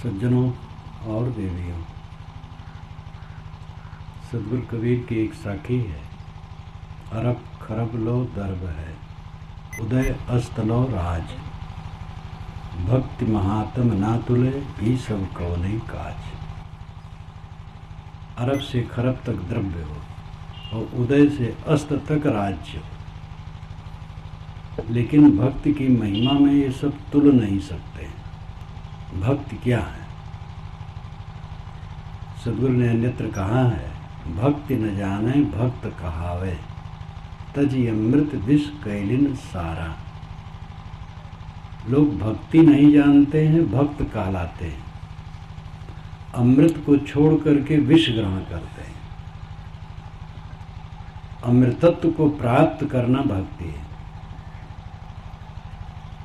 सज्जनों और देवियों, सदगुरु कबीर की एक साखी है। अरब खरब लो दर्ब है, उदय अस्त लो राज। भक्ति महात्म ना तुले, ही सब को नहीं काज। अरब से खरब तक द्रव्य हो और उदय से अस्त तक राज्य हो, लेकिन भक्ति की महिमा में ये सब तुल नहीं सकते। भक्ति क्या है? सदगुरु ने अन्यत्र कहा है, भक्ति न जाने भक्त कहावे, तजी अमृत विष कैलिन सारा। लोग भक्ति नहीं जानते हैं, भक्त कहलाते हैं। अमृत को छोड़ करके विष ग्रहण करते हैं। अमृतत्व को प्राप्त करना भक्ति है,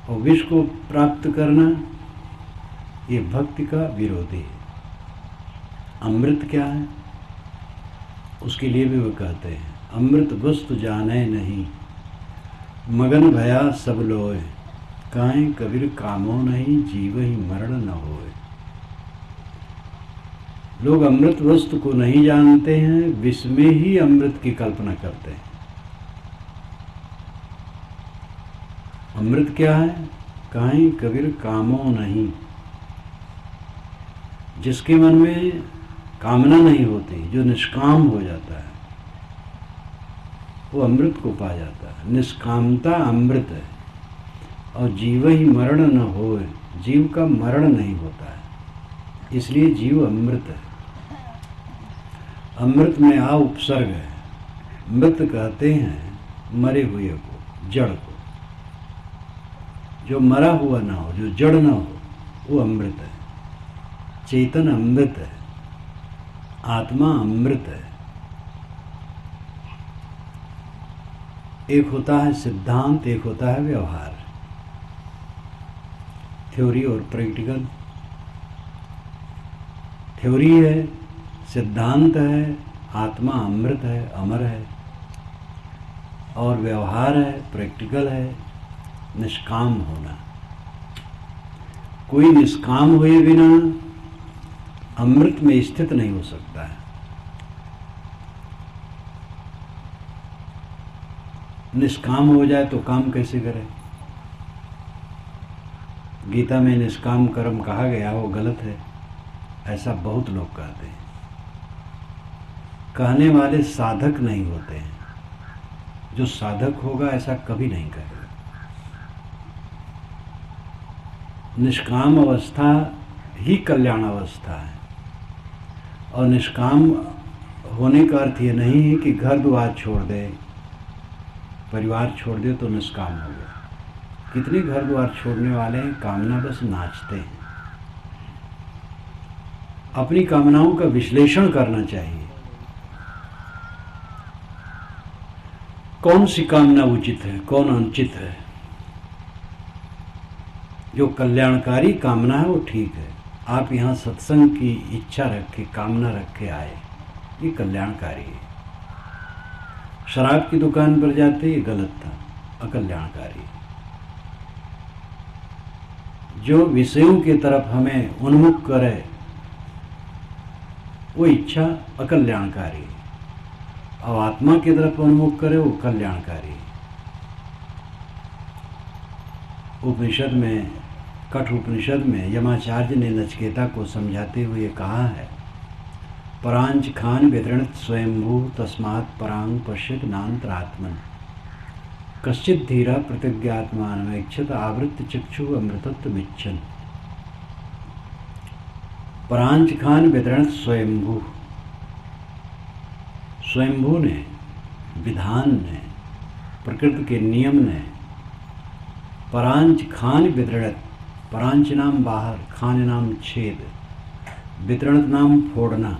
और विष को प्राप्त करना ये भक्ति का विरोधी है। अमृत क्या है? उसके लिए भी वो कहते हैं, अमृत वस्तु जाने नहीं, मगन भया सब लोए। काहें कबीर कामो नहीं, जीव ही मरण न होए। लोग अमृत वस्तु को नहीं जानते हैं, विष में ही अमृत की कल्पना करते हैं। अमृत क्या है? काहें कबीर कामो नहीं। जिसके मन में कामना नहीं होती, जो निष्काम हो जाता है, वो अमृत को पा जाता है। निष्कामता अमृत है। और जीव ही मरण न होए, जीव का मरण नहीं होता है, इसलिए जीव अमृत है। अमृत में आ उपसर्ग है। मृत कहते हैं मरे हुए को, जड़ को। जो मरा हुआ ना हो, जो जड़ ना हो, वो अमृत है। चेतन अमृत है, आत्मा अमृत है। एक होता है सिद्धांत, एक होता है व्यवहार, थ्योरी और प्रैक्टिकल। थ्योरी है, सिद्धांत है, आत्मा अमृत है, अमर है। और व्यवहार है, प्रैक्टिकल है, निष्काम होना। कोई निष्काम हुए बिना अमृत में स्थित नहीं हो सकता है। निष्काम हो जाए तो काम कैसे करे? गीता में निष्काम कर्म कहा गया, वो गलत है, ऐसा बहुत लोग कहते हैं। कहने वाले साधक नहीं होते हैं। जो साधक होगा ऐसा कभी नहीं करेगा। निष्काम अवस्था ही कल्याण अवस्था है। और निष्काम होने का अर्थ ये नहीं है कि घर द्वार छोड़ दे, परिवार छोड़ दे तो निष्काम हो गया। कितने घर द्वार छोड़ने वाले हैं, कामना बस नाचते हैं। अपनी कामनाओं का विश्लेषण करना चाहिए। कौन सी कामना उचित है, कौन अनुचित है? जो कल्याणकारी कामना है वो ठीक है। आप यहाँ सत्संग की इच्छा रखे, कामना रखे आए, ये कल्याणकारी है। शराब की दुकान पर जाते, ये गलत था, अकल्याणकारी। जो विषयों की तरफ हमें उन्मुख करे, वो इच्छा अकल्याणकारी है। और आत्मा की तरफ उन्मुख करे, वो कल्याणकारी है। उपनिषद में, कठ उपनिषद में यमाचार्य ने नचिकेता को समझाते हुए कहा है, परांच खान वितरणत स्वयंभू तस्मात् परांग पश्यत नान्तरात्मन। कश्चित धीरा प्रतिज्ञात्मानमेक्षत आवृत्त चक्षु अमृतत्वमिच्छन्। परांच खान वितरणत स्वयंभू। स्वयंभू ने, विधान ने, प्रकृति के नियम ने परांच खान वितरणत, परांच नाम बाहर, खान नाम छेद, वितरणत नाम फोड़ना।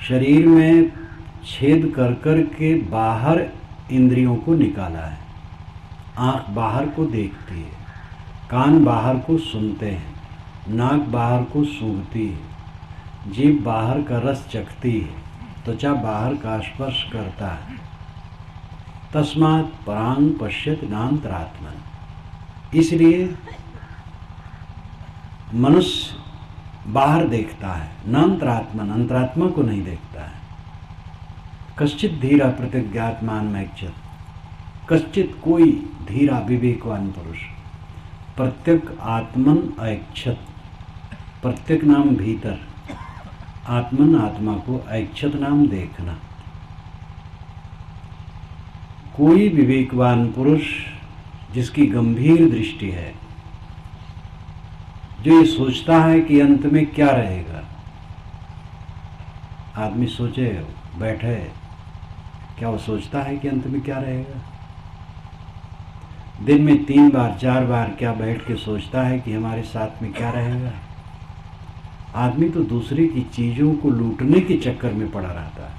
शरीर में छेद कर कर के बाहर इंद्रियों को निकाला है। आँख बाहर को देखती है, कान बाहर को सुनते हैं, नाक बाहर को सूंघती है, जीभ बाहर का रस चखती है, त्वचा बाहर का स्पर्श करता है। तस्मात् परांग पश्यत नान्तरात्मन। इसलिए मनुष्य बाहर देखता है, न अंतरात्मन, अंतरात्मा को नहीं देखता है। कश्चित धीरा प्रतिज्ञात्मान मैक्षत, कश्चित कोई धीरा विवेकवान पुरुष प्रत्यक आत्मन ऐक्षत, प्रत्यक नाम भीतर, आत्मन आत्मा को, ऐक्षत नाम देखना। कोई विवेकवान पुरुष जिसकी गंभीर दृष्टि है, जो ये सोचता है कि अंत में क्या रहेगा। आदमी सोचे बैठे, क्या वो सोचता है कि अंत में क्या रहेगा? दिन में 3 बार 4 बार क्या बैठ के सोचता है कि हमारे साथ में क्या रहेगा? आदमी तो दूसरे की चीजों को लूटने के चक्कर में पड़ा रहता है।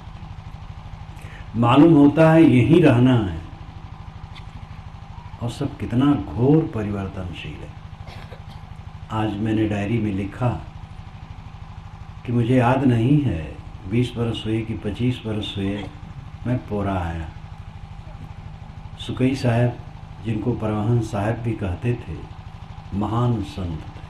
मालूम होता है यहीं रहना है, और सब कितना घोर परिवर्तनशील है। आज मैंने डायरी में लिखा कि मुझे याद नहीं है 20 बरस हुए कि 25 बरस हुए मैं पोरा आया। सुकई साहब, जिनको परमहंस साहब भी कहते थे, महान संत थे।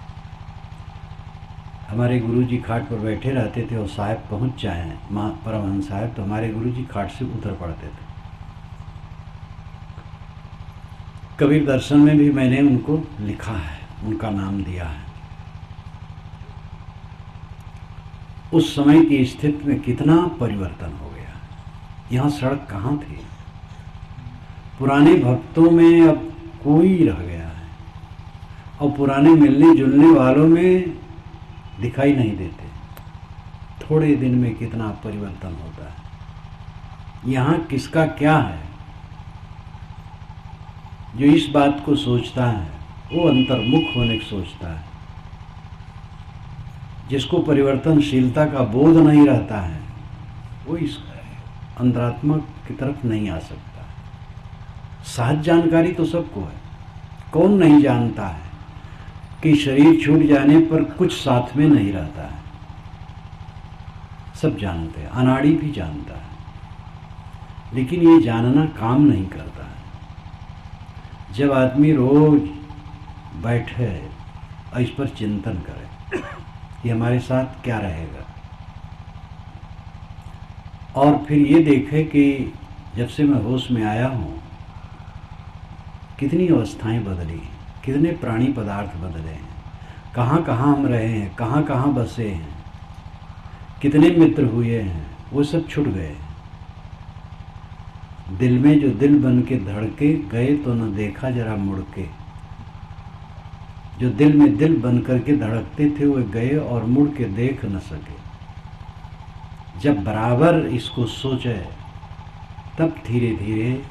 हमारे गुरुजी खाट पर बैठे रहते थे और साहब पहुंच जाए परमहंस साहब, तो हमारे गुरुजी खाट से उतर पड़ते थे। कबीर दर्शन में भी मैंने उनको लिखा है, उनका नाम दिया है। उस समय की स्थिति में कितना परिवर्तन हो गया। यहाँ सड़क कहाँ थी? पुराने भक्तों में अब कोई रह गया है, और पुराने मिलने जुलने वालों में दिखाई नहीं देते। थोड़े दिन में कितना परिवर्तन होता है। यहाँ किसका क्या है? जो इस बात को सोचता है वो अंतर्मुख होने की सोचता है। जिसको परिवर्तनशीलता का बोध नहीं रहता है वो इस अंतरात्मा की तरफ नहीं आ सकता। सहज जानकारी तो सबको है। कौन नहीं जानता है कि शरीर छूट जाने पर कुछ साथ में नहीं रहता है? सब जानते हैं, अनाड़ी भी जानता है, लेकिन ये जानना काम नहीं करता है। जब आदमी रोज बैठे और इस पर चिंतन करे कि हमारे साथ क्या रहेगा, और फिर ये देखे कि जब से मैं होश में आया हूँ कितनी अवस्थाएं बदली, कितने प्राणी पदार्थ बदले हैं, कहाँ कहाँ हम रहे हैं, कहाँ कहाँ बसे हैं, कितने मित्र हुए हैं, वो सब छूट गए। दिल में जो दिल बन के धड़के गए तो न देखा जरा मुड़ के। जो दिल में दिल बन करके धड़कते थे वो गए और मुड़ के देख न सके। जब बराबर इसको सोचे तब धीरे धीरे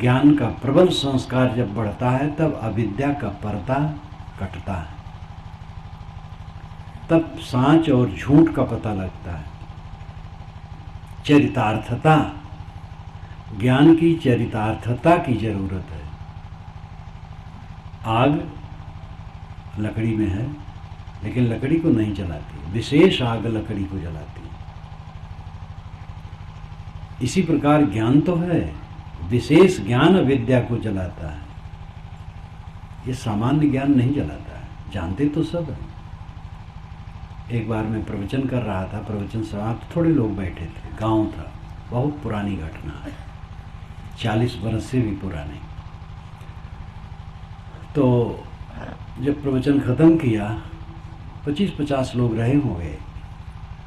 ज्ञान का प्रबल संस्कार जब बढ़ता है तब अविद्या का पर्दा कटता है, तब सांच और झूठ का पता लगता है। चरितार्थता, ज्ञान की चरितार्थता की जरूरत है। आग लकड़ी में है लेकिन लकड़ी को नहीं जलाती, विशेष आग लकड़ी को जलाती है। इसी प्रकार ज्ञान तो है, विशेष ज्ञान अविद्या को जलाता है। ये सामान्य ज्ञान नहीं जलाता है, जानते तो सब है। एक बार मैं प्रवचन कर रहा था, प्रवचन समाप्त, थोड़े लोग बैठे थे, गांव था, बहुत पुरानी घटना है, 40 बरस से भी पुरानी। तो जब प्रवचन खत्म किया, 25-50 लोग रहे होंगे,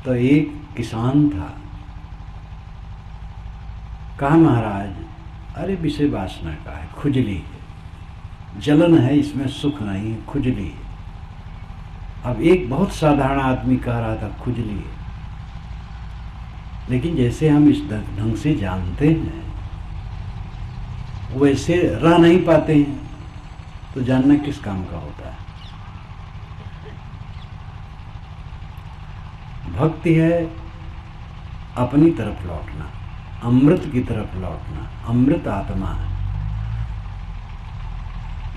तो एक किसान था। कहा महाराज, अरे विषय वासना का है, खुजली है, जलन है, इसमें सुख नहीं है, खुजली है। अब एक बहुत साधारण आदमी कह रहा था खुजली है, लेकिन जैसे हम इस ढंग से जानते हैं वैसे रह नहीं पाते हैं, तो जानना किस काम का होता है? भक्ति है अपनी तरफ लौटना, अमृत की तरफ लौटना। अमृत आत्मा है,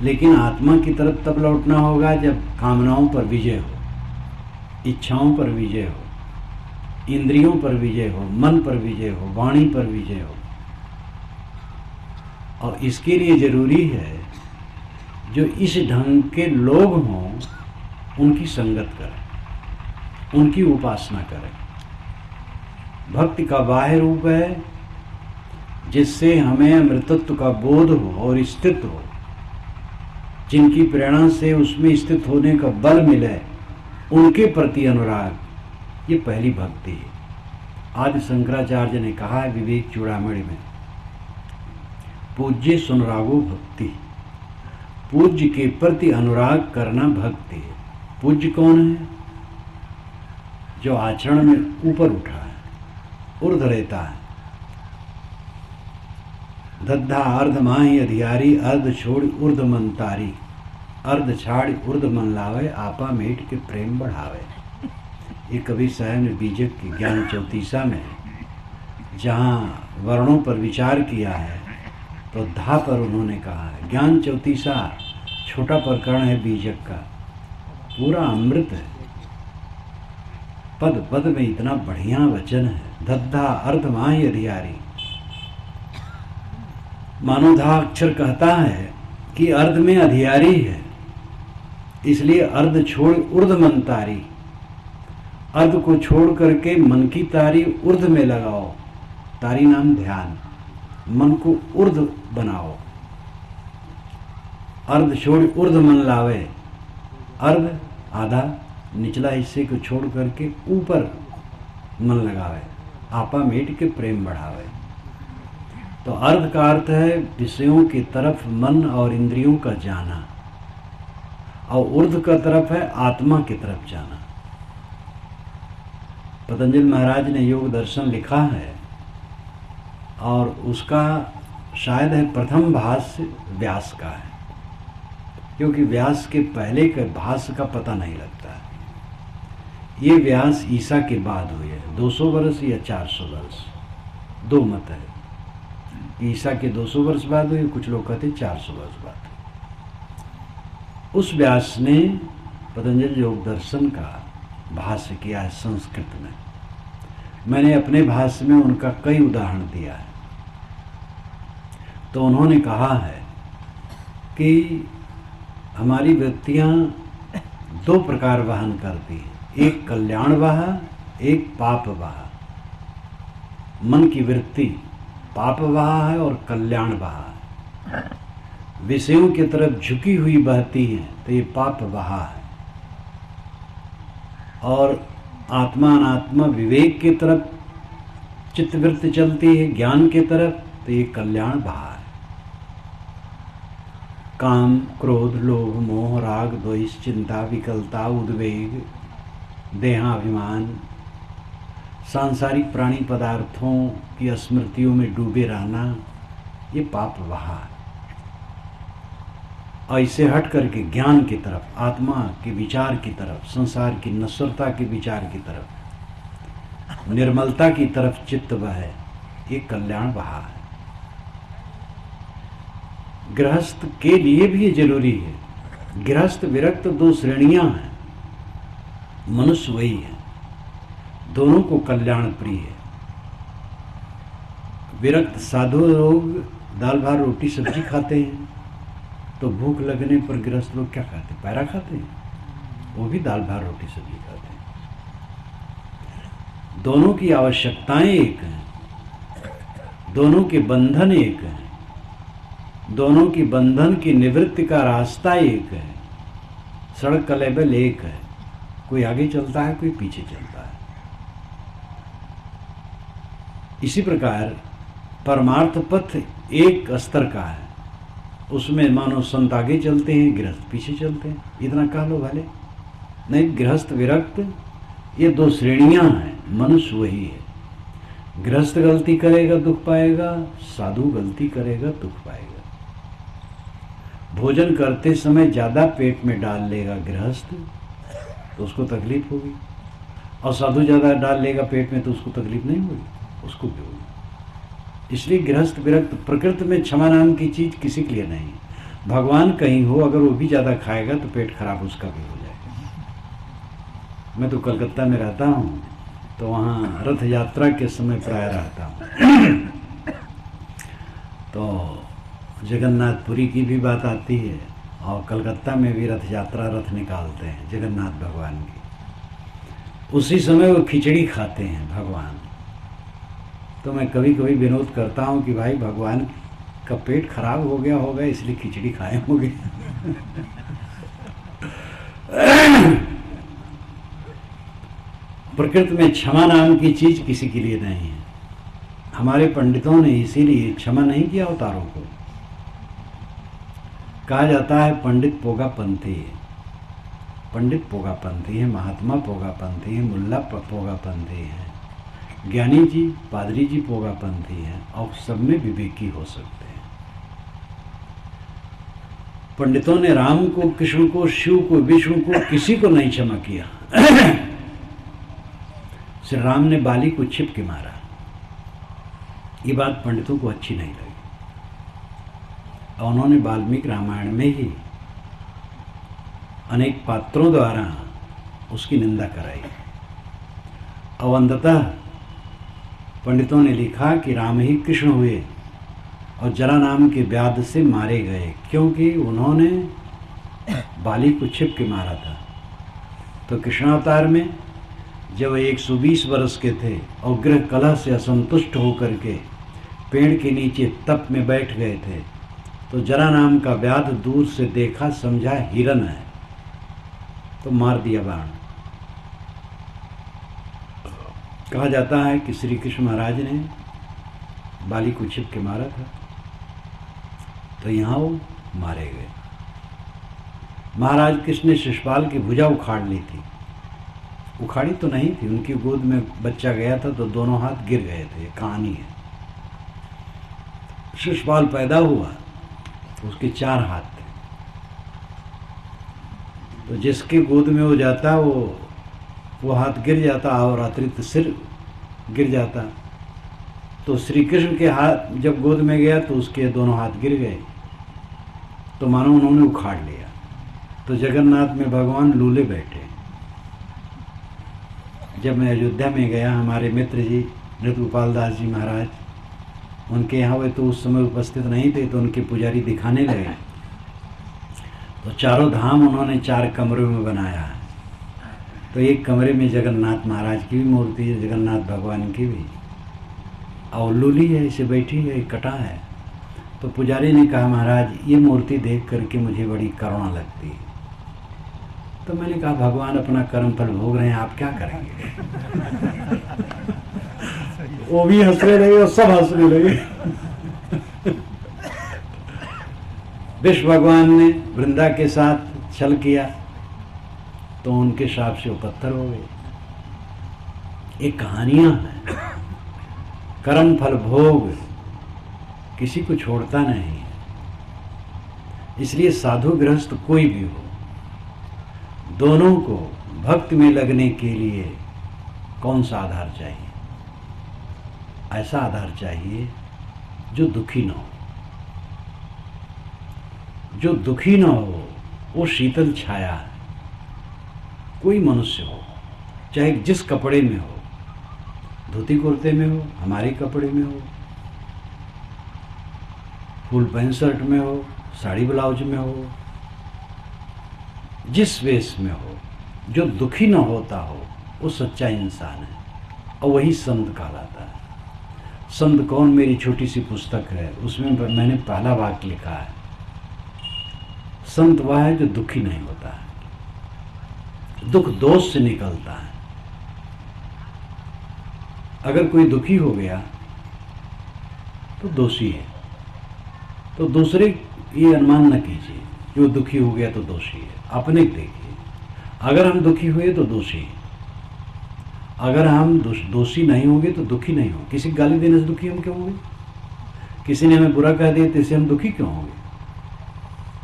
लेकिन आत्मा की तरफ तब लौटना होगा जब कामनाओं पर विजय हो, इच्छाओं पर विजय हो, इंद्रियों पर विजय हो, मन पर विजय हो, वाणी पर विजय हो। और इसके लिए जरूरी है जो इस ढंग के लोग हों उनकी संगत करें, उनकी उपासना करें। भक्ति का बाह्य रूप है जिससे हमें अमृतत्व का बोध हो और स्थित हो, जिनकी प्रेरणा से उसमें स्थित होने का बल मिले, उनके प्रति अनुराग, ये पहली भक्ति है। आदि शंकराचार्य ने कहा है विवेक चूड़ामणि में, पूज्य सुनरागो भक्ति। पूज्य के प्रति अनुराग करना भक्ति है। पूज्य कौन है? जो आचरण में ऊपर उठा है, ऊर्ध रहता है। दद्धा अर्ध माही अधियारी, अर्ध छोड़ ऊर्ध मन तारी, अर्ध छाड़ ऊर्ध मन लावे, आपा मेट के प्रेम बढ़ावे। ये कबीर साहब ने बीजक की ज्ञान चौतीसा में जहाँ वर्णों पर विचार किया है तो धा पर उन्होंने कहा है। ज्ञान चौतीसा छोटा प्रकरण है बीजक का, पूरा अमृत है। पद पद में इतना बढ़िया वचन है। दद्धा अर्ध माही अधियारी, मानोधा अक्षर कहता है कि अर्ध में अधियारी है, इसलिए अर्ध छोड़ ऊर्ध मन तारी। अर्ध को छोड़ करके मन की तारी ऊर्ध में लगाओ। तारी नाम ध्यान, मन को ऊर्ध बनाओ। अर्ध छोड़ ऊर्ध मन लावे। अर्ध आधा निचला हिस्से को छोड़ करके ऊपर मन लगावे, आपा मेट के प्रेम बढ़ावे। तो अर्ध का अर्थ है विषयों की तरफ मन और इंद्रियों का जाना, और ऊर्ध का तरफ है आत्मा की तरफ जाना। पतंजलि महाराज ने योग दर्शन लिखा है और उसका शायद है प्रथम भाष्य व्यास का है, क्योंकि व्यास के पहले के भाष्य का पता नहीं लगता है। ये व्यास ईसा के बाद हुए है, 200 वर्ष या 400 वर्ष, दो मत है। ईसा के 200 वर्ष बाद हुए, कुछ लोग कहते 400 वर्ष बाद। उस व्यास ने पतंजलि योग दर्शन का भाष्य किया है संस्कृत में। मैंने अपने भाष्य में उनका कई उदाहरण दिया है। तो उन्होंने कहा है कि हमारी वृत्तियां दो प्रकार वहन करती हैं, एक कल्याण वाह, एक पाप वाह। मन की वृत्ति पाप वाह है और कल्याण वाह है। विषयों की तरफ झुकी हुई बहती है तो ये पाप वाह है, और आत्मा अनात्मा विवेक की तरफ चित्तवृत्ति चलती है, ज्ञान की तरफ, तो ये कल्याण वाह है। काम, क्रोध, लोभ, मोह, राग, द्वेष, चिंता, विकलता, उद्वेग, देहाभिमान, सांसारिक प्राणी पदार्थों की स्मृतियों में डूबे रहना, ये पाप वाह है। ऐसे हट करके ज्ञान की तरफ, आत्मा के विचार की तरफ, संसार की नश्वरता के विचार की तरफ, निर्मलता की तरफ चित्त बहे, ये कल्याण बहा है। गृहस्थ के लिए भी ये जरूरी है। गृहस्थ विरक्त दो श्रेणियां हैं, मनुष्य वही है, दोनों को कल्याण प्रिय है। विरक्त साधु लोग दाल भात रोटी सब्जी खाते हैं, तो भूख लगने पर गृहस्थ लोग क्या खाते हैं? पैरा खाते हैं, वो भी दाल भात रोटी सब्जी खाते हैं। दोनों की आवश्यकताएं एक हैं, दोनों के बंधन एक हैं, दोनों की बंधन की निवृत्ति का रास्ता एक है, सड़क का लेवल एक है। कोई आगे चलता है, कोई पीछे चलता है। इसी प्रकार परमार्थ पथ एक स्तर का है, उसमें मानो संत आगे चलते हैं, गृहस्थ पीछे चलते हैं, इतना कह लो भले। नहीं, गृहस्थ विरक्त ये दो श्रेणियां हैं, मनुष्य वही है। गृहस्थ गलती करेगा दुख पाएगा, साधु गलती करेगा दुख पाएगा। भोजन करते समय ज्यादा पेट में डाल लेगा गृहस्थ तो उसको तकलीफ होगी, और साधु ज्यादा डाल लेगा पेट में तो उसको तकलीफ नहीं होगी, उसको भी होगी। इसलिए गृहस्थ विरक्त प्रकृति में क्षमा नाम की चीज किसी के लिए नहीं। भगवान कहीं हो, अगर वो भी ज्यादा खाएगा तो पेट खराब उसका भी हो जाएगा। मैं तो कलकत्ता में रहता हूँ, तो वहाँ रथ यात्रा के समय प्राय रहता हूँ। तो जगन्नाथपुरी की भी बात आती है और कलकत्ता में भी रथ यात्रा, रथ निकालते हैं जगन्नाथ भगवान की। उसी समय वो खिचड़ी खाते हैं भगवान। तो मैं कभी कभी विनोद करता हूँ कि भाई भगवान का पेट खराब हो गया होगा इसलिए खिचड़ी खाए होंगे। प्रकृति में क्षमा नाम की चीज किसी के लिए नहीं है। हमारे पंडितों ने इसीलिए क्षमा नहीं किया अवतारों को। कहा जाता है पंडित पोगापंथी है, पंडित पोगापंथी है, महात्मा पोगापंथी है, मुल्ला पोगापंथी है, ज्ञानी जी पादरी जी पोगापंथी है, और सब में विवेकी हो सकते हैं। पंडितों ने राम को, कृष्ण को, शिव को, विष्णु को, किसी को नहीं क्षमा किया। श्री राम ने बाली को छिप के मारा। ये बात पंडितों को अच्छी नहीं लगी और उन्होंने वाल्मीकि रामायण में ही अनेक पात्रों द्वारा उसकी निंदा कराई। और अंततः पंडितों ने लिखा कि राम ही कृष्ण हुए और जरा नाम के व्याध से मारे गए, क्योंकि उन्होंने बाली को छिप के मारा था। तो कृष्णावतार में जब 120 वर्ष के थे और गृह कलह से असंतुष्ट होकर के पेड़ के नीचे तप में बैठ गए थे, तो जरा नाम का व्याध दूर से देखा, समझा हिरन है, तो मार दिया बाण। कहा जाता है कि श्री कृष्ण महाराज ने बाली को छिप के मारा था, तो यहाँ वो मारे गए। महाराज कृष्ण ने शिशुपाल की भुजा उखाड़ ली थी। उखाड़ी तो नहीं थी, उनकी गोद में बच्चा गया था तो दोनों हाथ गिर गए थे। ये कहानी है। शिशुपाल पैदा हुआ तो उसके 4 हाथ थे, तो जिसके गोद में हो जाता वो हाथ गिर जाता और अतिरिक्त सिर गिर जाता। तो श्री कृष्ण के हाथ जब गोद में गया तो उसके दोनों हाथ गिर गए, तो मानो उन्होंने उखाड़ लिया। तो जगन्नाथ में भगवान लूले बैठे। जब मैं अयोध्या में गया, हमारे मित्र जी नृत्य गोपाल दास जी महाराज उनके यहाँ हुए, तो उस समय उपस्थित नहीं थे, तो उनके पुजारी दिखाने लगे। तो चारों धाम उन्होंने 4 कमरों में बनाया है। तो एक कमरे में जगन्नाथ महाराज की भी मूर्ति है, जगन्नाथ भगवान की भी, और लूली है, इसे बैठी है, कटा है। तो पुजारी ने कहा महाराज ये मूर्ति देख करके मुझे बड़ी करुणा लगती है। तो मैंने कहा भगवान अपना कर्म फल भोग रहे हैं, आप क्या करेंगे। वो भी हंसने लगे और सब हंसने लगे। विष्णु भगवान ने वृंदा के साथ छल किया तो उनके शाप से वो पत्थर हो गए। ये कहानियां हैं। कर्म फल भोग किसी को छोड़ता नहीं। इसलिए साधु गृहस्थ कोई भी हो, दोनों को भक्ति में लगने के लिए कौन सा आधार चाहिए? ऐसा आधार चाहिए जो दुखी न हो। जो दुखी न हो वो शीतल छाया है। कोई मनुष्य हो, चाहे जिस कपड़े में हो, धोती कुर्ते में हो, हमारे कपड़े में हो, फुल पैंट शर्ट में हो, साड़ी ब्लाउज में हो, जिस वेश में हो, जो दुखी न होता हो वो सच्चा इंसान है और वही संत कहलाता है। संत कौन? मेरी छोटी सी पुस्तक है, उसमें मैंने पहला वाक्य लिखा है, संत वह है जो दुखी नहीं होता है, दुख दोष से निकलता है। अगर कोई दुखी हो गया तो दोषी है। तो दूसरे ये अनुमान न कीजिए कि वो दुखी हो गया तो दोषी है। अपने देखिए, अगर हम दुखी हुए तो दोषी है, अगर हम दोषी नहीं होंगे तो दुखी नहीं होंगे। किसी गाली देने से दुखी हम क्यों होंगे? किसी ने हमें बुरा कह दिया तो इससे हम दुखी क्यों होंगे?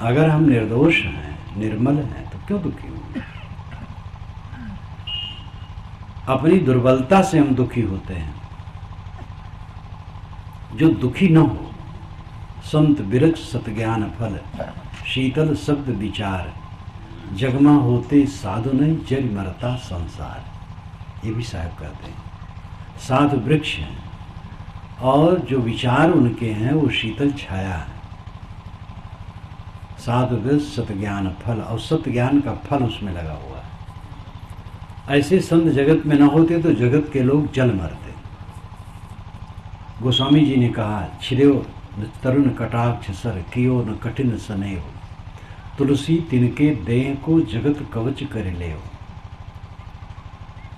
अगर हम निर्दोष हैं, निर्मल हैं, तो क्यों दुखी होंगे? अपनी दुर्बलता से हम दुखी होते हैं। जो दुखी न हो, संत बिरज सतज्ञान फल, शीतल शब्द विचार, जगमा होते साधु नहीं, जल मरता संसार। ये भी साहब कहते हैं। साधु वृक्ष हैं और जो विचार उनके हैं वो शीतल छाया है। साधु सत ज्ञान फल, और सत्य ज्ञान का फल उसमें लगा हुआ है। ऐसे संत जगत में न होते तो जगत के लोग जल मरते। गोस्वामी जी ने कहा, छिद्यो तरुण कटाक्ष सर, कियो न कठिन सने हो, तुलसी तिनके देह को जगत कवच कर ले हो।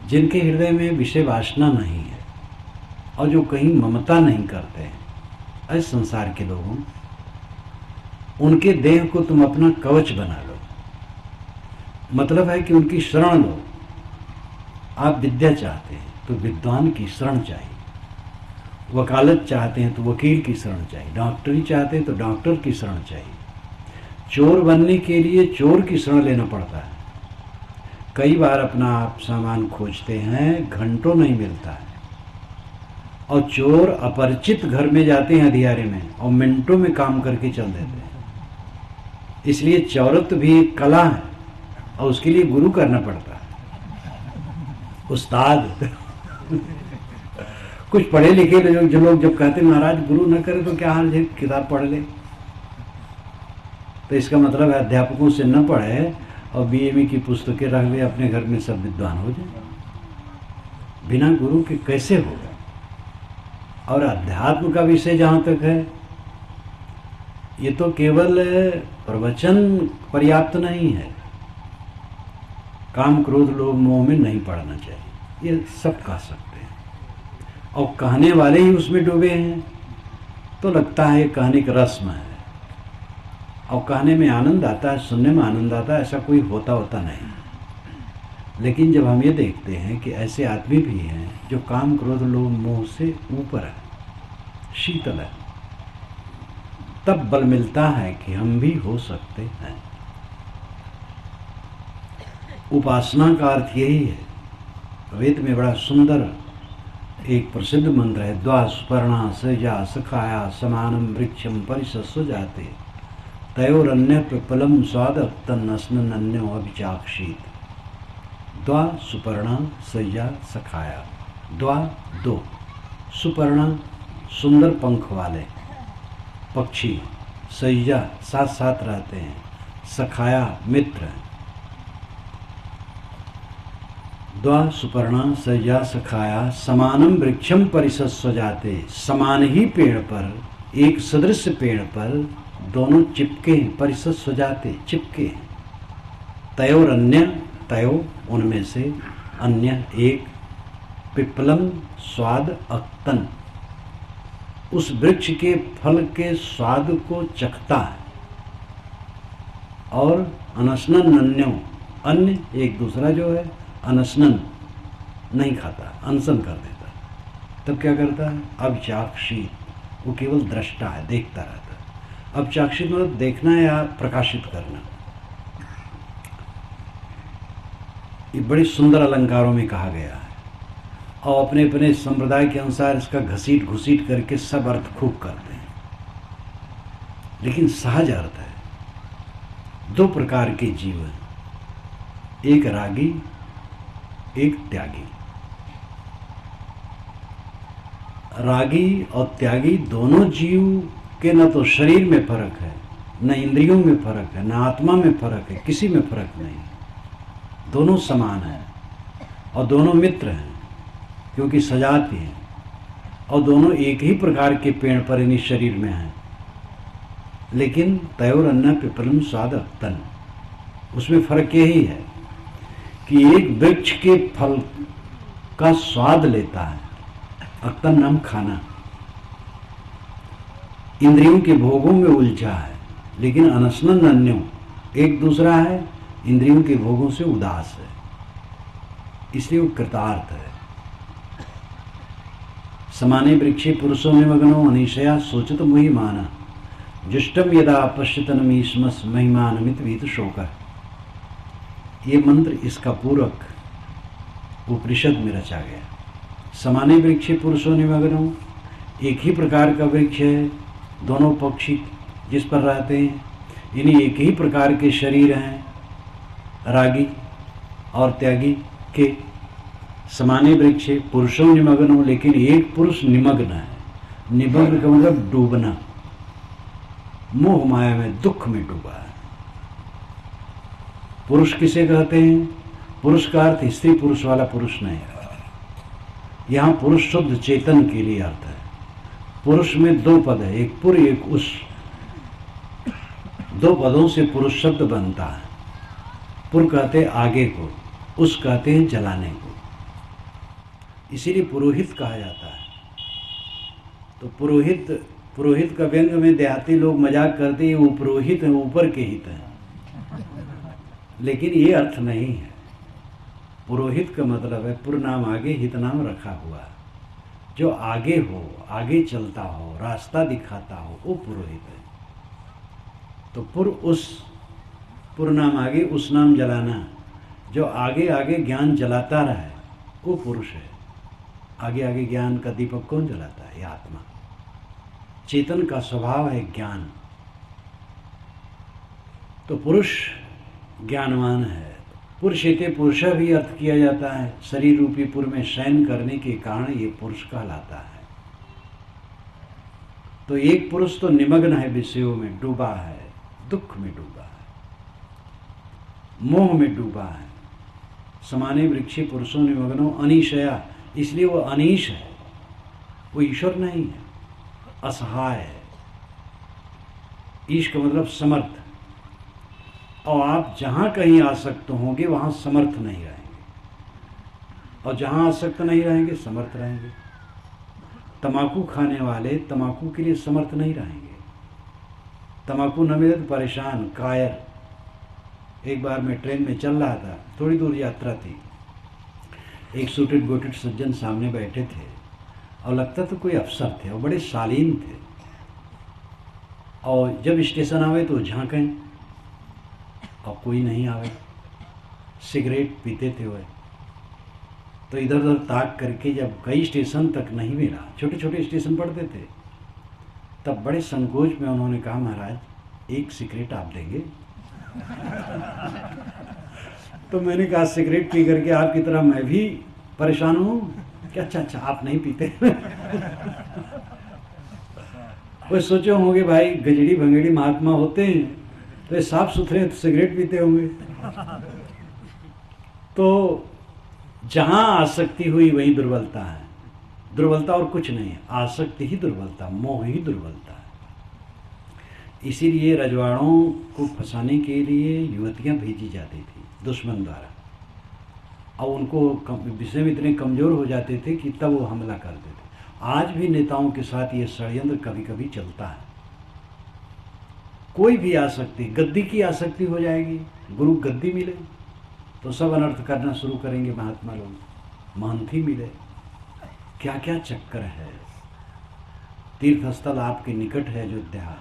जिनके हृदय में विषय वासना नहीं है और जो कहीं ममता नहीं करते हैं, ऐसे संसार के लोगों, उनके देह को तुम अपना कवच बना लो। मतलब है कि उनकी शरण लो। आप विद्या चाहते हैं तो विद्वान की शरण चाहिए, वकालत चाहते हैं तो वकील की शरण चाहिए, डॉक्टरी चाहते हैं तो डॉक्टर की शरण चाहिए। चोर बनने के लिए चोर की शरण लेना पड़ता है। कई बार अपना आप सामान खोजते हैं, घंटों नहीं मिलता है, और चोर अपरिचित घर में जाते हैं अंधियारे में और मिनटों में काम करके चल देते हैं। इसलिए चौरत भी एक कला है और उसके लिए गुरु करना पड़ता है, उस्ताद। कुछ पढ़े लिखे जो लोग जब कहते महाराज गुरु न करे तो क्या हाल है, किताब पढ़ ले, तो इसका मतलब है अध्यापकों से न पढ़े और बीएमए की पुस्तकें रख ले, अपने घर में सब विद्वान हो जाए। बिना गुरु के कैसे होगा? और अध्यात्म का विषय जहाँ तक है, ये तो केवल प्रवचन पर्याप्त नहीं है। काम क्रोध लोभ मोह में नहीं पड़ना चाहिए, ये सब कह सकते हैं, और कहने वाले ही उसमें डूबे हैं तो लगता है कहने का रस्म है, और कहने में आनंद आता है, सुनने में आनंद आता है, ऐसा कोई होता नहीं। लेकिन जब हम ये देखते हैं कि ऐसे आदमी भी हैं जो काम क्रोध लोभ मोह से ऊपर है, शीतल है, तब बल मिलता है कि हम भी हो सकते हैं। उपासना का अर्थ यही है। वेद में बड़ा सुंदर एक प्रसिद्ध मंत्र है, द्वा सुपर्णा सजा सखाया समानम वृक्षम परिशस्व जाते तयोरन्य पिपलम स्वाद तन्नस्नन्यो अभिचाक्षित। द्वा सुपर्णा सजा सखाया, द्वा दो, सुपर्णा सुंदर पंख वाले पक्षी, सैया साथ साथ रहते हैं, सखाया मित्र। द्वा सुपर्णा सैया सखाया समानम वृक्षम परिशस्व जाते, समान ही पेड़ पर, एक सदृश पेड़ पर दोनों चिपके, परिशस्व जाते चिपके। तयोर अन्य, तयो उनमें से, अन्य एक, पिपलम स्वाद अक्तन उस वृक्ष के फल के स्वाद को चखता है, और अनशनन नन्यो, अन्य एक दूसरा जो है अनशनन नहीं खाता, अनशन कर देता। तब क्या करता है? अभिचाक्षी, वो केवल दृष्टा है, देखता रहता है। अभिचाक्षी मतलब देखना या प्रकाशित करना। ये बड़े सुंदर अलंकारों में कहा गया है, और अपने अपने संप्रदाय के अनुसार इसका घसीट घुसीट करके सब अर्थ खूब करते हैं, लेकिन सहज अर्थ है। दो प्रकार के जीव हैं, एक रागी, एक त्यागी। रागी और त्यागी दोनों जीव के न तो शरीर में फर्क है, न इंद्रियों में फर्क है, न आत्मा में फर्क है, किसी में फर्क नहीं। दोनों समान हैं और दोनों मित्र हैं, क्योंकि सजाती हैं, और दोनों एक ही प्रकार के पेड़ पर यानी शरीर में हैं। लेकिन तयोर अन्न पिपलम स्वाद अक्तन, उसमें फर्क यही है कि एक वृक्ष के फल का स्वाद लेता है, अक्तन नाम खाना, इंद्रियों के भोगों में उलझा है, लेकिन अनशनन अन्यो एक दूसरा है, इंद्रियों के भोगों से उदास है, इसलिए वो कृतार्थ है। समाने वृक्षे पुरुषो निमग्नो अनिशया सोचत मुहि माना, जुष्टम यदा पश्यतनमीश्मस महिमानमित वीत शोक। ये मंत्र इसका पूरक उपनिषद में रचा गया। समाने वृक्षे पुरुषो निमग्नो, एक ही प्रकार का वृक्ष है, दोनों पक्षी जिस पर रहते हैं, इन्हीं एक ही प्रकार के शरीर हैं, रागी और त्यागी के। समाने वृक्षे पुरुषों निमग्नो, लेकिन एक पुरुष निमग्न है। निमग्न का मतलब डूबना, मोह माया में दुख में डूबा है। पुरुष किसे कहते हैं? पुरुष का अर्थ स्त्री पुरुष वाला पुरुष नहीं है। यहाँ पुरुष शुद्ध चेतन के लिए अर्थ है। पुरुष में दो पद है, एक पुर एक उस। दो पदों से पुरुष शब्द बनता है। पुर कहते हैं आगे को, उस कहते हैं जलाने को, इसीलिए पुरोहित कहा जाता है। तो पुरोहित का व्यंग में देहाती लोग मजाक करते हैं, वो पुरोहित है, ऊपर के हित है, लेकिन ये अर्थ नहीं है। पुरोहित का मतलब है पुर नाम आगे, हित नाम रखा हुआ है। जो आगे हो, आगे चलता हो, रास्ता दिखाता हो, वो पुरोहित है। तो पुर नाम आगे, उस नाम जलाना, जो आगे आगे ज्ञान जलाता रहे वो पुरुष है। आगे आगे ज्ञान का दीपक कौन जलाता है? ये आत्मा। चेतन का स्वभाव है ज्ञान। तो पुरुष ज्ञानवान है। पुरुषेते पुरुष भी अर्थ किया जाता है। शरीर रूपी पुर में शयन करने के कारण ये पुरुष कहलाता है। तो एक पुरुष तो निमग्न है, विषयों में डूबा है, दुख में डूबा है, मोह में डूबा है। समाने वृक्षे पुरुषों निमग्नो अनीशया, इसलिए वो अनीश है, वो ईश्वर नहीं है, असहाय है। ईश का मतलब समर्थ। और आप जहां कहीं आसक्त होंगे वहां समर्थ नहीं रहेंगे, और जहां आसक्त नहीं रहेंगे समर्थ रहेंगे। तमाकू खाने वाले तमाकू के लिए समर्थ नहीं रहेंगे। तमाकू न मिले तो परेशान, कायर। एक बार मैं ट्रेन में चल रहा था, थोड़ी दूर यात्रा थी। एक सूटेड गोटेड सज्जन सामने बैठे थे और लगता तो कोई अफसर थे और बड़े शालीन थे। और जब स्टेशन आवे तो झांकें और कोई नहीं आवे। सिगरेट पीते थे वह। तो इधर उधर ताक करके जब कई स्टेशन तक नहीं मिला, छोटे छोटे स्टेशन पड़ते थे, तब बड़े संकोच में उन्होंने कहा, महाराज एक सिगरेट आप देंगे? तो मैंने कहा, सिगरेट पी करके आपकी तरह मैं भी परेशान हूँ क्या? अच्छा आप नहीं पीते? वो सोचे होंगे भाई गजड़ी भंगड़ी महात्मा होते हैं तो ये साफ सुथरे तो सिगरेट पीते होंगे। तो जहां आसक्ति हुई वही दुर्बलता है। दुर्बलता और कुछ नहीं है, आसक्ति ही दुर्बलता, मोह ही दुर्बलता है। इसीलिए रजवाड़ों को फंसाने के लिए युवतियां भेजी जाती थी दुश्मन द्वारा, और उनको विषय में इतने कमजोर हो जाते थे कि तब वो हमला करते थे। आज भी नेताओं के साथ ये षड्यंत्र कभी कभी चलता है। कोई भी आसक्ति, गद्दी की आसक्ति हो जाएगी, गुरु गद्दी मिले तो सब अनर्थ करना शुरू करेंगे महात्मा लोग, महंती मिले, क्या क्या चक्कर है। तीर्थ स्थल आपके निकट है अयोध्या,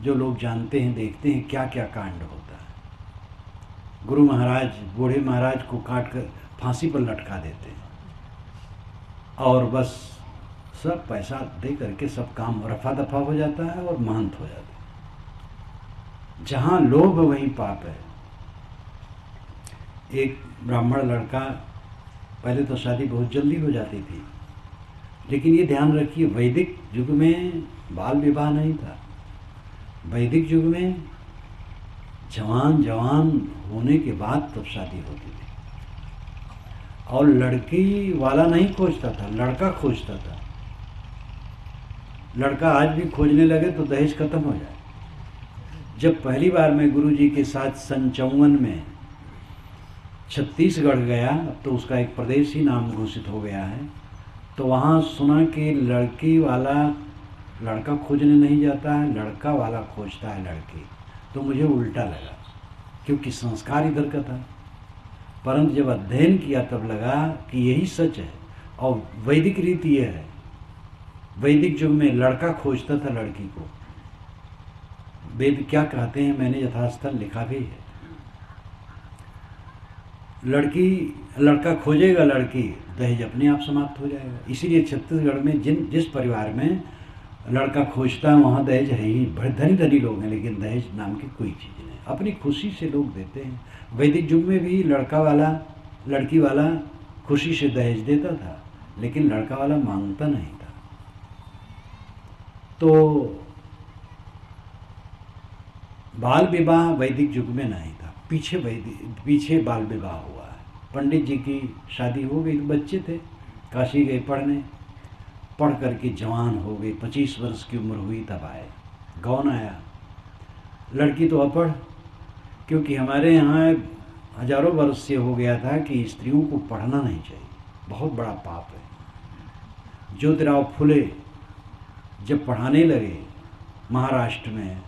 जो लोग जानते हैं देखते हैं क्या क्या कांड होता है। गुरु महाराज बूढ़े महाराज को काट कर फांसी पर लटका देते हैं और बस सब पैसा दे करके सब काम रफा दफा हो जाता है और महंत हो जाता है। जहाँ लोभ वहीं पाप है। एक ब्राह्मण लड़का, पहले तो शादी बहुत जल्दी हो जाती थी, लेकिन ये ध्यान रखिए वैदिक युग में बाल विवाह नहीं था। वैदिक युग में जवान होने के बाद तब शादी होती थी, और लड़की वाला नहीं खोजता था, लड़का खोजता था। लड़का आज भी खोजने लगे तो दहेज खत्म हो जाए। जब पहली बार मैं गुरुजी के साथ सन 54 में छत्तीसगढ़ गया, अब तो उसका एक प्रदेश ही नाम घोषित हो गया है, तो वहाँ सुना कि लड़की वाला लड़का खोजने नहीं जाता है, लड़का वाला खोजता है लड़की। तो मुझे उल्टा लगा, क्योंकि संस्कार इधर का था। परंतु जब अध्ययन किया तब लगा कि यही सच है, और वैदिक रीति यह है। वैदिक युग में लड़का खोजता था लड़की को। वेद क्या कहते हैं मैंने यथास्थल लिखा भी है। लड़का खोजेगा लड़की, दहेज अपने आप समाप्त हो जाएगा। इसीलिए छत्तीसगढ़ में जिस परिवार में लड़का खोजता है वहाँ दहेज है ही। बड़े धनी धनी लोग हैं, लेकिन दहेज नाम की कोई चीज़ नहीं, अपनी खुशी से लोग देते हैं। वैदिक युग में भी लड़का वाला लड़की वाला खुशी से दहेज देता था, लेकिन लड़का वाला मांगता नहीं था। तो बाल विवाह वैदिक युग में नहीं था। पीछे बाल विवाह हुआ है। पंडित जी की शादी हो गई, बच्चे थे, काशी गए पढ़ने, पढ़ करके जवान हो गए, 25 वर्ष की उम्र हुई तब आए। कौन आया? लड़की तो अपढ़, क्योंकि हमारे यहाँ हजारों वर्ष से हो गया था कि स्त्रियों को पढ़ना नहीं चाहिए, बहुत बड़ा पाप है। ज्योतिराव फुले जब पढ़ाने लगे महाराष्ट्र में,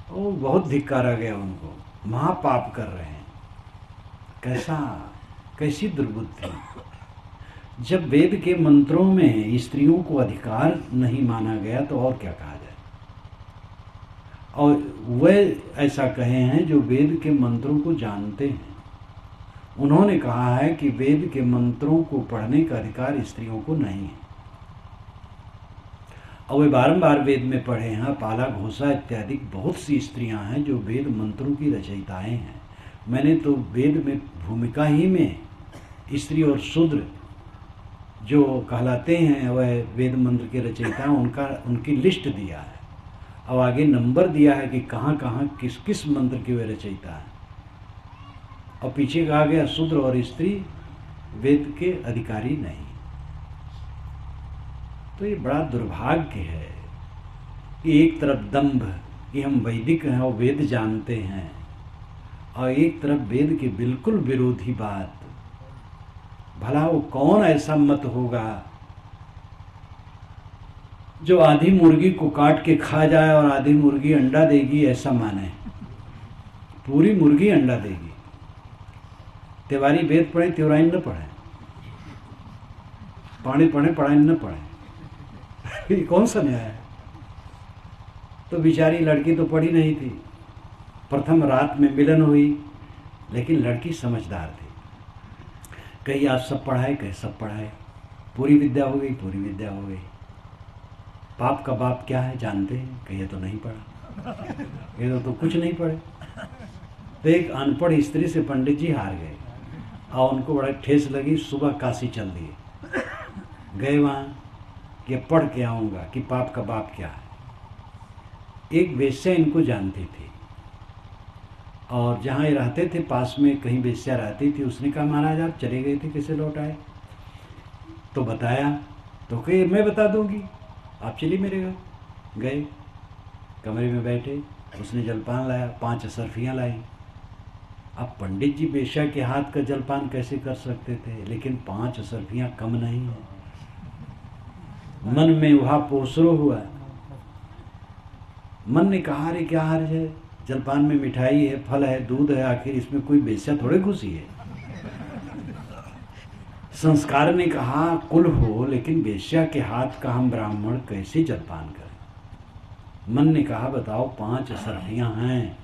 वो बहुत धिक्कारा गया उनको, महापाप कर रहे हैं। कैसी दुर्बुद्धि। जब वेद के मंत्रों में स्त्रियों को अधिकार नहीं माना गया तो और क्या कहा जाए। और वह ऐसा कहे हैं जो वेद के मंत्रों को जानते हैं। उन्होंने कहा है कि वेद के मंत्रों को पढ़ने का अधिकार स्त्रियों को नहीं है। और वे बारंबार वेद में पढ़े हैं। पाला, घोषा इत्यादि बहुत सी स्त्रियां हैं जो वेद मंत्रों की रचयिताएं हैं। मैंने तो वेद में भूमिका ही में स्त्री और शूद्र जो कहलाते हैं वह वेद मंत्र के रचयिता, उनकी लिस्ट दिया है और आगे नंबर दिया है कि कहाँ कहाँ किस किस मंत्र के वे रचयिता है। और पीछे कहा गया शूद्र और स्त्री वेद के अधिकारी नहीं। तो ये बड़ा दुर्भाग्य है कि एक तरफ दंभ कि हम वैदिक हैं और वेद जानते हैं, और एक तरफ वेद के बिल्कुल विरोधी बात। भला वो कौन ऐसा मत होगा जो आधी मुर्गी को काट के खा जाए और आधी मुर्गी अंडा देगी ऐसा माने? पूरी मुर्गी अंडा देगी। तिवारी वेद पढ़े, तिवराइन न पढ़े, पानी पढ़े, पढ़ाइन न पढ़े। ये कौन सा न्याय है? तो बेचारी लड़की तो पढ़ी नहीं थी। प्रथम रात में मिलन हुई, लेकिन लड़की समझदार थी। कहीं आज सब पढ़ाए, कहीं सब पढ़ाए, पूरी विद्या हो गई, पूरी विद्या हो गई। पाप का बाप क्या है जानते हैं? कहीं तो नहीं पढ़ा, ये तो कुछ नहीं पढ़े। तो एक अनपढ़ स्त्री से पंडित जी हार गए और उनको बड़ा ठेस लगी। सुबह काशी चल दिए, गए वहाँ कि पढ़ के आऊँगा कि पाप का बाप क्या है। एक वेश्या इनको जानती थी और जहाँ ये रहते थे पास में कहीं वेश्या रहती थी। उसने कहा महाराज आप चले गए थे, कैसे लौट आए? तो बताया, तो कहे मैं बता दूंगी, आप चलिए मेरे घर। गए, कमरे में बैठे, उसने जलपान लाया, 5 असरफियाँ लाई। अब पंडित जी वेश्या के हाथ का जलपान कैसे कर सकते थे? लेकिन 5 असरफियाँ कम नहीं है। मन में वहाँ पोसरो हुआ। मन ने कहा अरे क्या हर्ज है, जलपान में मिठाई है, फल है, दूध है, आखिर इसमें कोई वेश्या थोड़े घुसी है। संस्कार ने कहा कुल हो, लेकिन वेश्या के हाथ का हम ब्राह्मण कैसे जलपान करें? मन ने कहा बताओ 5 असरफियाँ हैं,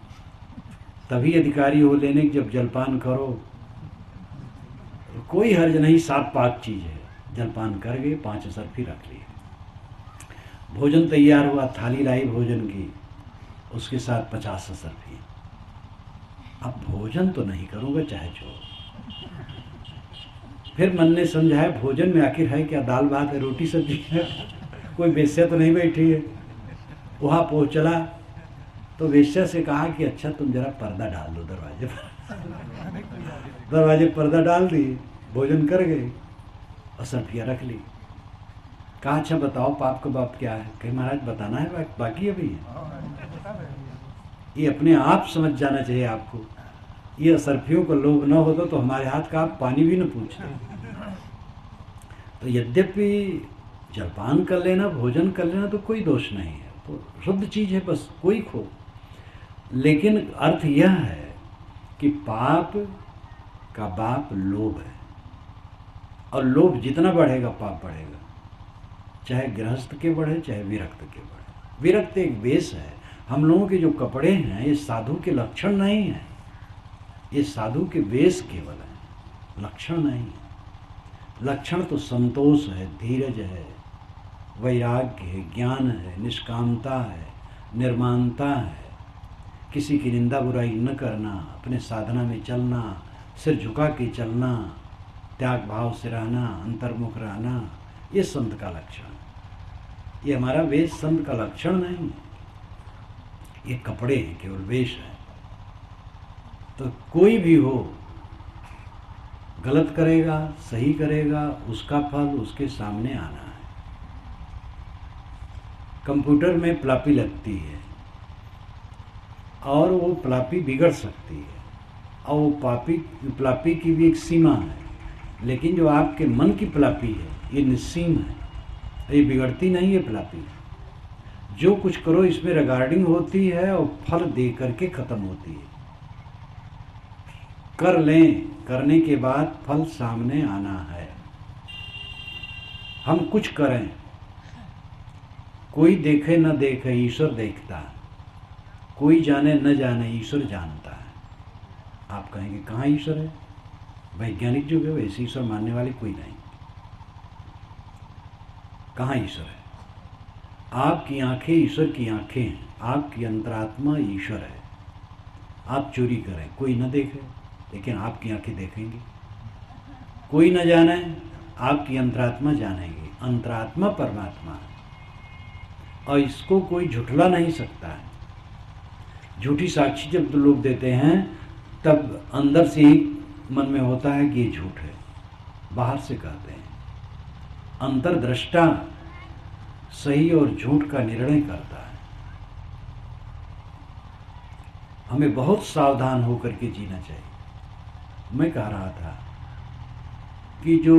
तभी अधिकारी हो लेने की, जब जलपान करो कोई हर्ज नहीं, साफ पाक चीज है। जलपान कर गए, 5 असरफी रख लिए। भोजन तैयार हुआ, थाली लाई भोजन की, उसके साथ 50 असरफी। अब भोजन तो नहीं करूँगा चाहे जो। फिर मन ने समझाया भोजन में आखिर है क्या, दाल भात है, रोटी सब्जी है, कोई वेश्या तो नहीं बैठी है। वहाँ पहुँचला तो वेश्या से कहा कि अच्छा तुम जरा पर्दा डाल दो दरवाजे पर। दरवाजे पर्दा डाल दी, भोजन कर गए, असरफियाँ रख ली। कहा अच्छा बताओ पाप का बाप क्या है? कहीं महाराज बताना है, बाकी अभी है। ये अपने आप समझ जाना चाहिए आपको। ये असरफियों का लोभ न होता तो हमारे हाथ का आप पानी भी न पूछते। तो यद्यपि जलपान कर लेना, भोजन कर लेना तो कोई दोष नहीं है, तो शुद्ध चीज है, बस कोई खो। लेकिन अर्थ यह है कि पाप का बाप लोभ है, और लोभ जितना बढ़ेगा पाप बढ़ेगा, चाहे गृहस्थ के बढ़े चाहे विरक्त के बढ़े। विरक्त एक वेश है। हम लोगों के जो कपड़े हैं ये साधु के लक्षण नहीं है, ये साधु के वेश केवल है, लक्षण नहीं है। लक्षण तो संतोष है, धीरज है, वैराग्य है, ज्ञान है, निष्कामता है, निर्माणता है, किसी की निंदा बुराई न करना, अपने साधना में चलना, सिर झुका के चलना, त्याग भाव से रहना, अंतर्मुख रहना, ये संत का लक्षण है। ये हमारा वेश संत का लक्षण नहीं है, ये कपड़े हैं, केवल वेश है। तो कोई भी हो, गलत करेगा सही करेगा, उसका फल उसके सामने आना है। कंप्यूटर में प्लापी लगती है और वो प्लापी बिगड़ सकती है, और वो प्लापी की भी एक सीमा है। लेकिन जो आपके मन की प्लापी है ये निस्सीम है, ये बिगड़ती नहीं है प्लापी। जो कुछ करो इसमें रिगार्डिंग होती है और फल दे करके खत्म होती है। कर लें, करने के बाद फल सामने आना है। हम कुछ करें, कोई देखे न देखे ईश्वर देखता है, कोई जाने न जाने ईश्वर जानता है। आप कहेंगे कहाँ ईश्वर है? वैज्ञानिक युग है, वैसे ईश्वर मानने वाले कोई नहीं। कहाँ ईश्वर है? आपकी आंखें ईश्वर की आंखें हैं, आपकी अंतरात्मा ईश्वर है। आप चोरी करें, कोई न देखे लेकिन आपकी आंखें देखेंगी। कोई न जाने, आपकी अंतरात्मा जानेगी। अंतरात्मा परमात्मा है और इसको कोई झुठला नहीं सकता है। झूठी साक्षी जब लोग देते हैं तब अंदर से ही मन में होता है कि ये झूठ है, बाहर से कहते हैं। अंतर्दृष्टा सही और झूठ का निर्णय करता है। हमें बहुत सावधान होकर के जीना चाहिए। मैं कह रहा था कि जो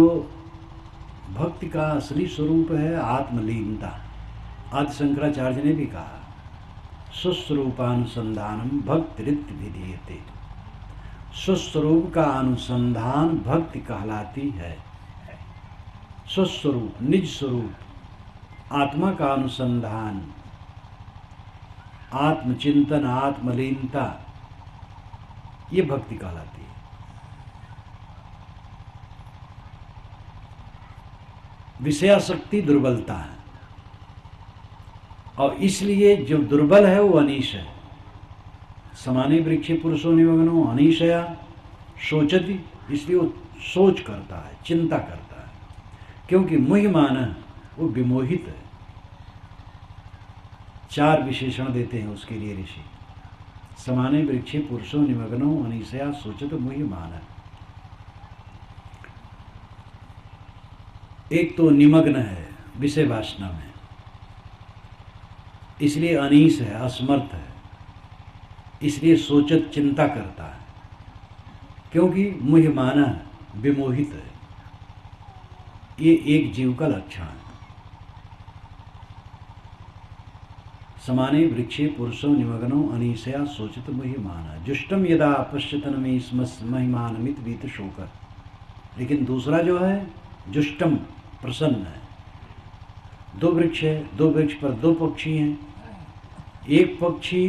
भक्ति का असली स्वरूप है आत्मलीनता। आदि शंकराचार्य ने भी कहा स्वस्वरूपानुसंधानम भक्तिरित्य विधीयते। स्वस्वरूप का अनुसंधान भक्ति कहलाती है। स्वस्वरूप, निज स्वरूप, आत्मा का अनुसंधान, आत्मचिंतन, आत्मलीनता, ये भक्ति कहलाती है। विषयासक्ति दुर्बलता है और इसलिए जो दुर्बल है वो अनीश है। समाने वृक्षे पुरुषो निमग्नो अनीशया सोचति, इसलिए वो सोच करता है, चिंता करता है, क्योंकि मुह्यमान वो विमोहित है। 4 विशेषण देते हैं उसके लिए ऋषि। समाने वृक्षे पुरुषो निमग्नो अनीशया सोचत मुह्यमान। एक तो निमग्न है विषय वासना में, इसलिए अनीश है, असमर्थ है, इसलिए सोचत चिंता करता है, क्योंकि मुह्यमाना विमोहित है। ये एक जीव का लक्षण है। समाने वृक्षे पुरुषो निमग्नो अनीशया सोचित मुह्यमाना जुष्टम यदा पश्यतन में महिमानमित वीत शोकर। लेकिन दूसरा जो है जुष्टम, प्रसन्न है। 2 वृक्ष है, 2 वृक्ष पर 2 पक्षी हैं। एक पक्षी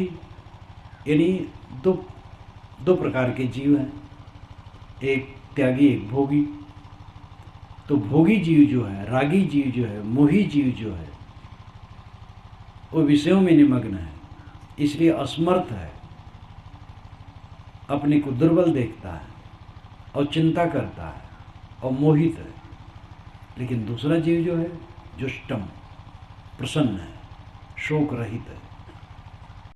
यानी दो प्रकार के जीव हैं, एक त्यागी एक भोगी। तो भोगी जीव जो है, रागी जीव जो है, मोही जीव जो है, वो विषयों में निमग्न है, इसलिए असमर्थ है, अपने को दुर्बल देखता है और चिंता करता है और मोहित है। लेकिन दूसरा जीव जो है जुष्टम, प्रसन्न है, शोक रहित है,